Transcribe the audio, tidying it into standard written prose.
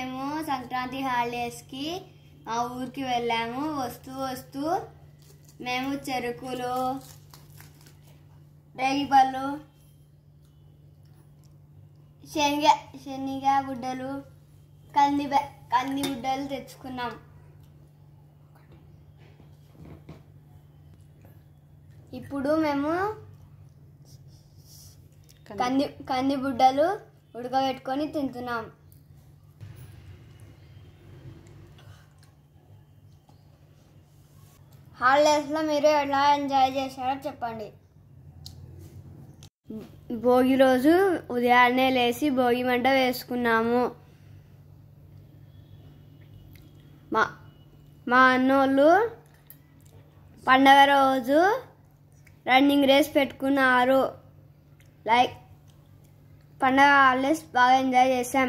మేము సంక్రాంతి హాలిడేస్కి మా ఊరికి వెళ్ళాము. వస్తూ మేము చెరుకులు, రేగిపళ్ళు, శనగ బుడ్డలు, కంది బుడ్డలు తెచ్చుకున్నాం. ఇప్పుడు మేము కంది బుడ్డలు ఉడకబెట్టుకొని తింటున్నాం. హాలిడేస్లో మీరు ఎలా ఎంజాయ్ చేశారో చెప్పండి. భోగి రోజు ఉదయాన్నే లేచి భోగి మంట వేసుకున్నాము. మా అన్నోళ్ళు పండగ రోజు రన్నింగ్ రేస్ పెట్టుకున్నారు. పండగ హాలిడేస్ బాగా ఎంజాయ్ చేసాం.